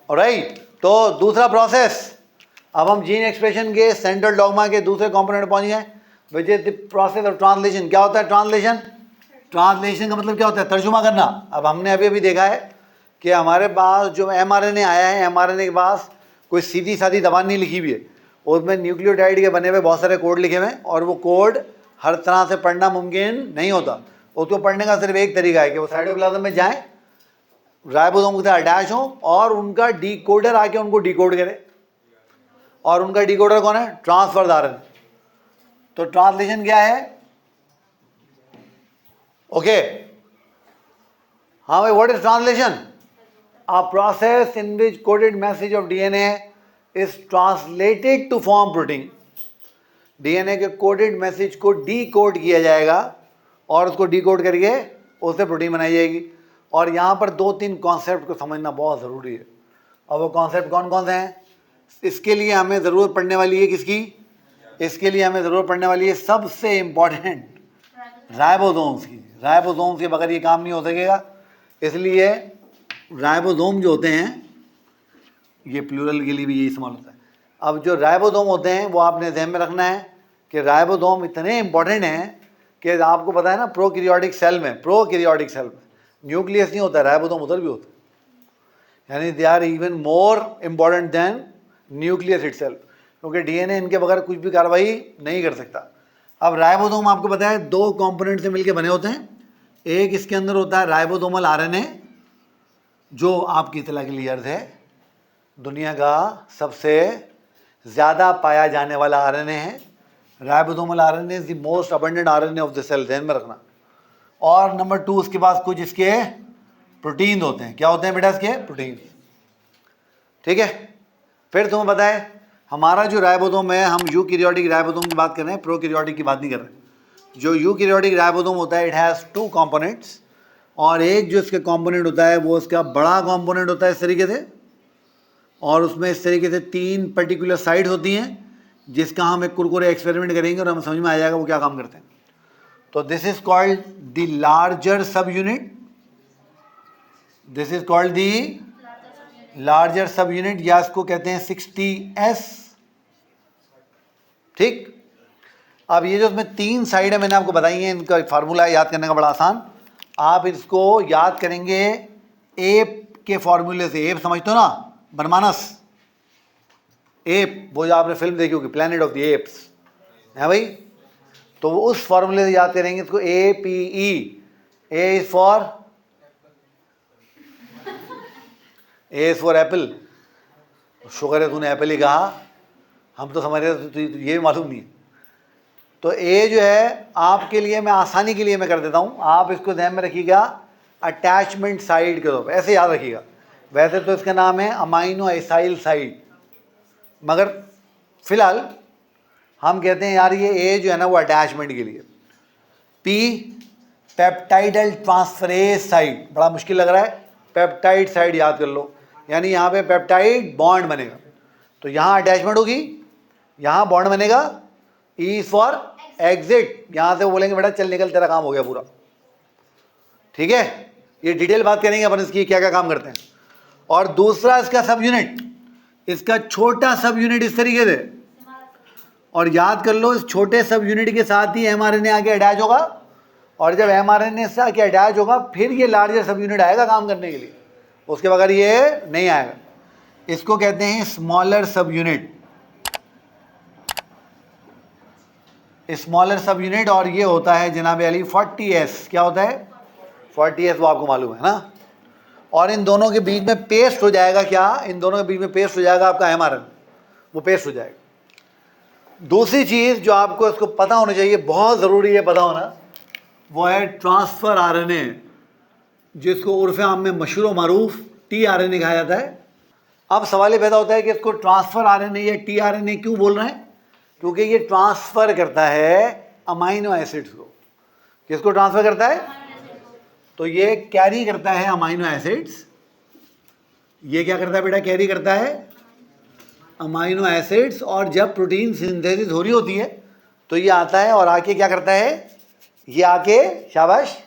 Alright, तो दूसरा process, अब हम जीन एक्सप्रेशन के सेंट्रल डॉग्मा के दूसरे कंपोनेंट पहुंच गए, which is the process of translation. क्या होता है ट्रांसलेशन? ट्रांसलेशन का मतलब क्या होता है? तर्जुमा करना। अब हमने अभी अभी देखा है कि हमारे पास जो mRNA आया है, mRNA के पास कोई सीधी सादी दवा नहीं लिखी हुई है, उसमें न्यूक्लियोटाइड के बने हुए बहुत सारे कोड लिखे हुए हैं, और वो कोड हर तरह से पढ़ना मुमकिन नहीं होता। उसको पढ़ने का सिर्फ एक तरीका है कि वो साइटोप्लाज्म में जाएं, राइबोसोम के साथ अटैच हों, और उनका डिकोडर आके उनको डिकोड करे। और उनका डिकोडर कौन है? Transfer RNA. तो ट्रांसलेशन क्या है? ओके, हाँ भाई, what is translation? A process in which coded message of DNA is translated to form protein. DNA के कोडेड मैसेज को डीकोड किया जाएगा और उसको डीकोड करके उससे प्रोटीन बनाई जाएगी। और यहाँ पर 2-3 कॉन्सेप्ट को समझना बहुत ज़रूरी है। और वो कॉन्सेप्ट कौन कौन से हैं? इसके लिए हमें ज़रूरत पड़ने वाली है किसकी? इसके लिए हमें ज़रूरत पड़ने वाली है सबसे इम्पॉर्टेंट राइबोसोम्स की। राइबोसोम्स के बगैर ये काम नहीं हो सकेगा। इसलिए राइबोसोम जो होते हैं, ये प्लूरल के लिए भी यही इस्तेमाल होता है। अब जो राइबोसोम होते हैं वो आपने ध्यान में रखना है कि राइबोसोम इतने इंपॉर्टेंट हैं कि आपको पता है ना, प्रोकैरियोटिक सेल में न्यूक्लियस नहीं होता, राइबोसोम उधर भी होता है, यानी they are even more important than nucleus itself, क्योंकि डीएनए इनके बगैर कुछ भी कार्रवाई नहीं कर सकता। अब राइबोसोम आपको पता है 2 कंपोनेंट से मिलकर बने होते हैं। एक इसके अंदर होता है राइबोसोमल आरएनए, जो आपकी इतला के लिए अर्थ है दुनिया का सबसे ज़्यादा पाया जाने वाला आरएनए है। Ribosomal RNA is the most abundant RNA of the cell, ध्यान में रखना। और नंबर 2, उसके पास कुछ इसके प्रोटीन होते हैं। क्या होते हैं बेटा? इसके प्रोटीन। ठीक है, फिर तुम्हें पता है हमारा जो राइबोसोम है, हम यूकैरियोटिक राइबोसोम की बात कर रहे हैं, प्रोकैरियोटिक की बात नहीं कर रहे। जो यूकैरियोटिक राइबोसोम होता है, इट हैज़ 2 कंपोनेंट्स, और एक जो इसका कंपोनेंट होता है वो इसका बड़ा कंपोनेंट होता है इस तरीके से, और उसमें इस तरीके से 3 पर्टिकुलर साइट्स होती हैं, जिसका हम एक कुरकुरे एक्सपेरिमेंट करेंगे और हमें समझ में आ जाएगा वो क्या काम करते हैं। तो this is called the larger सब unit, this is called the larger सब यूनिट, या इसको कहते हैं 60S। ठीक, अब ये जो इसमें 3 साइड है मैंने आपको बताई है, इनका फार्मूला याद करने का बड़ा आसान। आप इसको याद करेंगे एप के फॉर्मूले से। एप समझते हो ना, बनमानस एप, वो जो आपने फिल्म देखी होगी प्लैनेट ऑफ द एप्स, है भाई, तो वो उस फॉर्मूले से याद करेंगे इसको। APE, A is for Apple. शुक्र है तूने एप्पल ही कहा, हम तो समझ रहे थे ये भी मालूम नहीं है। तो ए जो है आपके लिए, मैं आसानी के लिए मैं कर देता हूँ, आप इसको ध्यान में रखिएगा अटैचमेंट साइड के तौर पर, ऐसे याद रखिएगा। वैसे तो इसका नाम है अमाइनो एसाइल साइड, मगर फिलहाल हम कहते हैं यार ये ए जो है ना वो अटैचमेंट के लिए। पी पेप्टाइडल ट्रांसफरेज साइड, बड़ा मुश्किल लग रहा है, पेप्टाइड साइड याद कर लो, यानी यहाँ पे पेप्टाइड बॉन्ड बनेगा, तो यहाँ अटैचमेंट होगी, यहाँ बॉन्ड बनेगा। ई फॉर एग्जिट, यहाँ से बोलेंगे बेटा चल निकल, तेरा काम हो गया पूरा। ठीक है, ये डिटेल बात करेंगे अपन इसकी क्या क्या काम करते हैं। और दूसरा इसका सब यूनिट, इसका छोटा सब यूनिट इस तरीके से, और याद कर लो इस छोटे सब यूनिट के साथ ही mRNA आके अटैच होगा, और जब mRNA से आके अटैच होगा फिर ये लार्जर सब यूनिट आएगा काम करने के लिए, उसके बगैर ये नहीं आएगा। इसको कहते हैं स्मॉलर सब यूनिट, स्मॉलर सब यूनिट, और ये होता है जनाब अली 40S। क्या होता है? 40S, वो आपको मालूम है ना। और इन दोनों के बीच में पेस्ट हो जाएगा, क्या? इन दोनों के बीच में पेस्ट हो जाएगा आपका mRNA, वो पेस्ट हो जाएगा। दूसरी चीज़ जो आपको इसको पता होना चाहिए, बहुत ज़रूरी है पता होना, वो है ट्रांसफ़र RNA, जिसको उर्फ़ आम में मशहूर मारूफ tRNA कहा जाता है। अब सवाल ये पैदा होता है कि इसको ट्रांसफ़र RNA या tRNA क्यों बोल रहे हैं? क्योंकि ये ट्रांसफ़र करता है अमाइनो एसिड्स को। किसको ट्रांसफ़र करता है? तो ये कैरी करता है अमाइनो एसिड्स। ये क्या करता है बेटा? कैरी करता है अमाइनो एसिड्स, और जब प्रोटीन सिंथेसिस हो रही होती है तो ये आता है और आके क्या करता है? ये आके, शाबाश,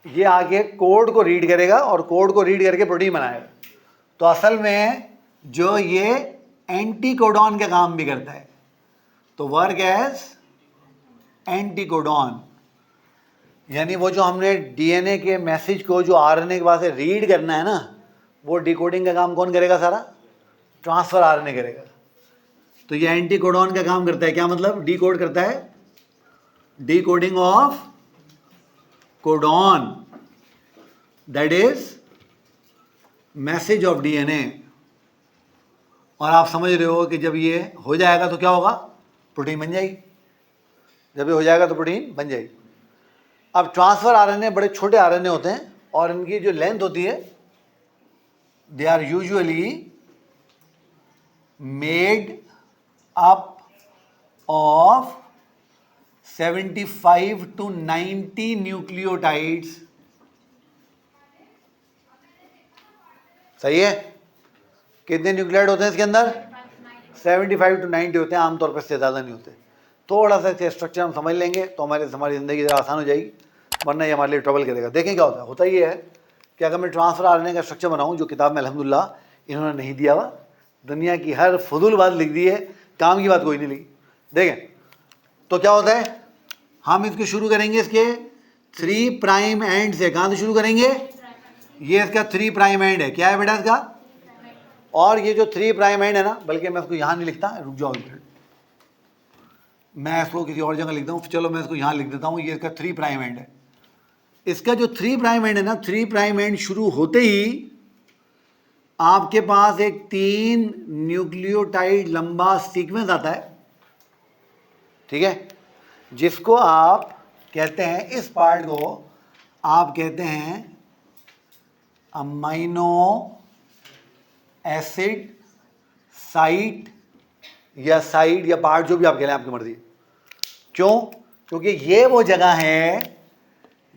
ये आके कोड को रीड करेगा और कोड को रीड करके प्रोटीन बनाएगा। तो असल में जो ये एंटीकोडॉन का काम भी करता है, तो वर्क एज एंटीकोडॉन, यानी वो जो हमने डीएनए के मैसेज को जो आरएनए के पास से रीड करना है ना, वो डिकोडिंग का काम कौन करेगा? सारा ट्रांसफर आरएनए करेगा। तो ये एंटीकोडॉन का काम करता है। क्या मतलब? डिकोड करता है, decoding of codon, that is message of DNA. और आप समझ रहे हो कि जब ये हो जाएगा तो क्या होगा? प्रोटीन बन जाएगी। जब ये हो जाएगा तो प्रोटीन बन जाएगी। अब ट्रांसफर आरएनए बड़े छोटे आरएनए होते हैं और इनकी जो लेंथ होती है, they are usually made up of 75 to 90 nucleotides. सही है? कितने न्यूक्लियोटाइड होते हैं इसके अंदर? 75 to 90 होते हैं, आमतौर पर इससे ज़्यादा नहीं होते। थोड़ा सा इसका स्ट्रक्चर हम समझ लेंगे तो हमारी ज़िंदगी ज़रा आसान हो जाएगी, वरना ये हमारे लिए ट्रबल करेगा। देखें क्या होता है। होता ये है कि अगर मैं ट्रांसफर आरएनए का स्ट्रक्चर बनाऊं, जो किताब में अल्हम्दुलिल्लाह इन्होंने नहीं दिया हुआ, दुनिया की हर फजूल बात लिख दी है, काम की बात कोई नहीं लिखी। देखें तो क्या होता है, हम इसको शुरू करेंगे इसके 3 प्राइम एंड से। कहाँ से शुरू करेंगे? ये इसका 3 प्राइम एंड है। क्या है बेटा इसका? और ये जो 3 प्राइम एंड है ना, बल्कि मैं इसको यहाँ नहीं लिखता, रुक जाओ, मैं इसको किसी और जगह लिखता हूँ। चलो मैं इसको यहाँ लिख देता हूँ। ये इसका 3 प्राइम एंड है। इसका जो 3 प्राइम एंड है ना, 3 प्राइम एंड शुरू होते ही आपके पास एक 3 न्यूक्लियोटाइड लंबा सीक्वेंस आता है, ठीक है, जिसको आप कहते हैं, इस पार्ट को आप कहते हैं अमाइनो एसिड साइट या साइड या पार्ट, जो भी आप कह रहे हैं, आपकी मर्जी। क्यों? क्योंकि ये वो जगह है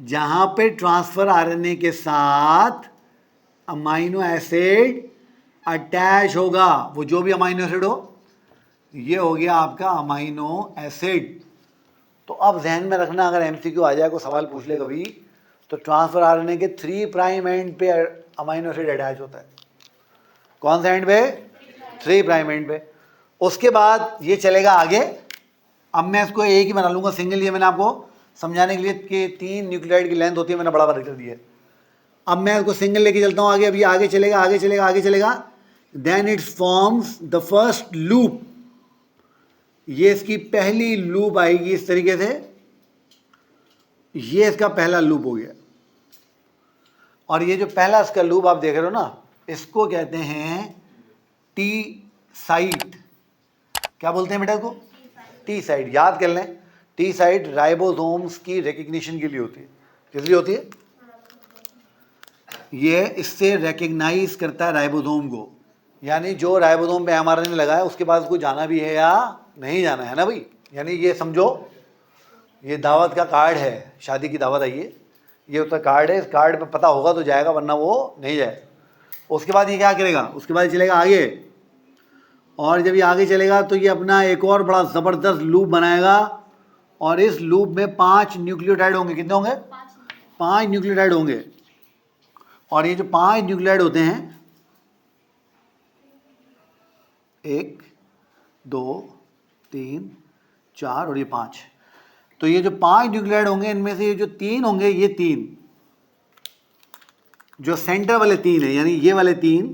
जहां पे ट्रांसफर आरएनए के साथ अमाइनो एसिड अटैच होगा। वो जो भी अमाइनो एसिड हो, ये हो गया आपका अमाइनो एसिड। तो अब जहन में रखना, अगर एमसीक्यू आ जाए, कोई सवाल पूछ ले कभी, तो ट्रांसफर आरएनए के 3 प्राइम एंड पे अमाइनो एसिड अटैच होता है। कौन सा एंड पे? 3 प्राइम एंड पे। उसके बाद ये चलेगा आगे। अब मैं इसको एक ही बना लूँगा, सिंगल। ये मैंने आपको समझाने के लिए कि 3 न्यूक्लियोटाइड की लेंथ होती है, मैंने बड़ा बड़ा कर दिया है। अब मैं इसको सिंगल लेके चलता हूँ आगे। अभी आगे चलेगा, आगे चलेगा, आगे चलेगा। Then it forms the first loop. ये इसकी पहली लूप आएगी इस तरीके से। ये इसका पहला लूप हो गया। और ये जो पहला इसका लूप आप देख रहे हो ना, इसको कहते हैं टी साइट। क्या बोलते हैं बेटा इसको? T site. याद कर लें, टी साइट राइबोसोम्स की रिकग्निशन के लिए होती है। किस लिए होती है? ये इससे रिकग्नाइज करता है राइबोसोम को, यानी जो राइबोसोम पे एमआरएनए लगा है उसके पास उसको जाना भी है या नहीं जाना है ना भाई। यानी ये समझो, ये दावत का कार्ड है, शादी की दावत आई है, ये उसका कार्ड है। इस कार्ड पे पता होगा तो जाएगा, वरना वो नहीं जाएगा। उसके बाद ये क्या करेगा? उसके बाद चलेगा आगे। और जब ये आगे चलेगा तो ये अपना एक और बड़ा ज़बरदस्त लूप बनाएगा। और इस लूप में 5 न्यूक्लियोटाइड होंगे। कितने होंगे? 5 न्यूक्लियोटाइड होंगे। और ये जो 5 न्यूक्लियोटाइड होते हैं, 1 2 3 4 और ये 5, तो ये जो 5 न्यूक्लियोटाइड होंगे, इनमें से ये जो 3 होंगे, ये 3 जो सेंटर वाले 3 है, यानी ये वाले 3,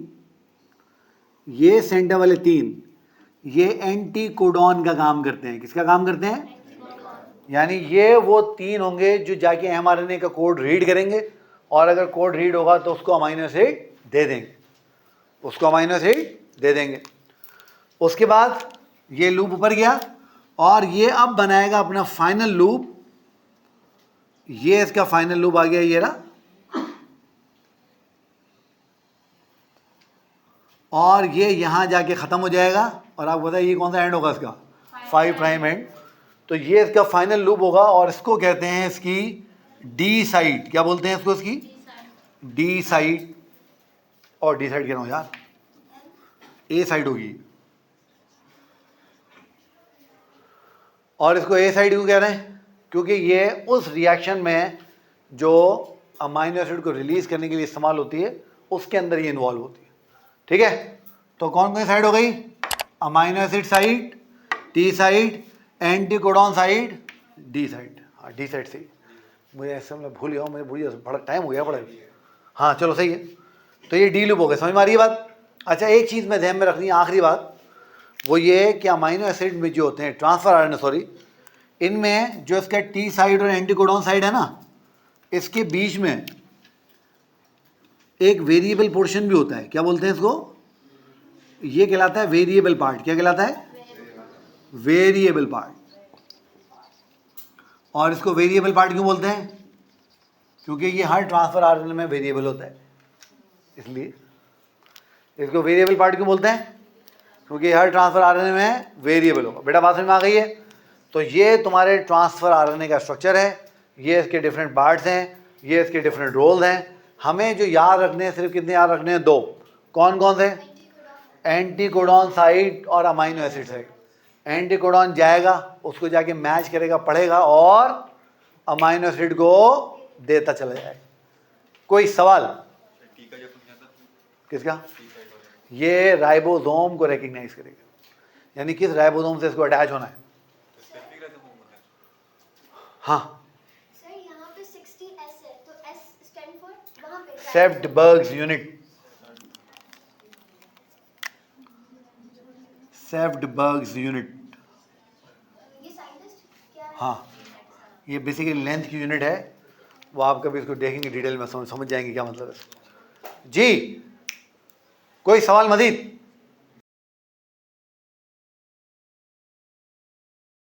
ये सेंटर वाले 3, ये एंटीकोडॉन का काम करते हैं। किसका काम करते हैं? यानी ये वो 3 होंगे जो जाके एमआरएनए का कोड रीड करेंगे, और अगर कोड रीड होगा तो उसको अमाइनो एसिड दे देंगे, उसको अमाइनो एसिड दे देंगे। उसके बाद ये लूप ऊपर गया और ये अब बनाएगा अपना फाइनल लूप। ये इसका फाइनल लूप आ गया, ये रहा। और ये यहाँ जाके ख़त्म हो जाएगा। और आप बताइए ये कौन सा एंड होगा इसका? 5 प्राइम एंड। तो ये इसका फाइनल लूप होगा और इसको कहते हैं इसकी डी साइट। क्या बोलते हैं इसको? इसकी डी साइट। और डी साइट कह रहा हूँ यार, ए साइट होगी। और इसको ए साइड क्यों कह रहे हैं? क्योंकि ये उस रिएक्शन में जो अमाइनो एसिड को रिलीज करने के लिए इस्तेमाल होती है, उसके अंदर ये इन्वॉल्व होती है। ठीक है, तो कौन कौन साइड हो गई? Amino acid side, T side, anticodon side, D side. हाँ डी साइड सही, मुझे ऐसे मतलब भूल गया हूँ, मुझे भूल गया, बड़ा टाइम हो गया बड़ा। हाँ चलो सही है, तो ये डी लूप हो गया, समझ में आ रही है बात? अच्छा एक चीज़ मैं ध्यान में रखनी है, आखिरी बात वो ये है कि अमाइनो एसिड में जो होते हैं ट्रांसफर आरएनए, सॉरी, इनमें जो इसका टी साइड और एंटीकोडॉन साइड है ना, इसके बीच में एक वेरिएबल पोर्शन भी होता है। क्या बोलते हैं इसको? ये कहलाता है वेरिएबल पार्ट। क्या कहलाता है? Variable part. और इसको वेरिएबल पार्ट क्यों बोलते हैं? क्योंकि ये हर ट्रांसफर आरएनए में वेरिएबल होता है, इसलिए इसको वेरिएबल पार्ट क्यों बोलते हैं? क्योंकि हर ट्रांसफर आरएनए में वेरिएबल होगा। बेटा बात समझ में आ गई है? तो ये तुम्हारे ट्रांसफर आरएनए का स्ट्रक्चर है, ये इसके डिफरेंट पार्ट्स हैं, ये इसके डिफरेंट रोल्स हैं। हमें जो याद रखने हैं सिर्फ कितने याद रखने हैं? दो। कौन कौन से? एंटीकोडॉन साइड और अमाइनो एसिड साइड। एंटीकोडॉन जाएगा, उसको जाके मैच करेगा, पढ़ेगा और अमाइनो एसिड को देता चला जाएगा। कोई सवाल? किसका? ये राइबोसोम को रिकग्नाइज करेगा, यानी किस राइबोसोम से इसको अटैच होना है। हाँ सर यहाँ पे 60S है, तो S स्टैंड फॉर वहाँ पे सेफ्टबर्ग्स यूनिट। सेफ्टबर्ग्स यूनिट, ये साइंटिस्ट क्या है? हाँ ये बेसिकली लेंथ की यूनिट है, वो आप कभी इसको देखेंगे डिटेल में समझ जाएंगे क्या मतलब है। जी कोई सवाल मजीद?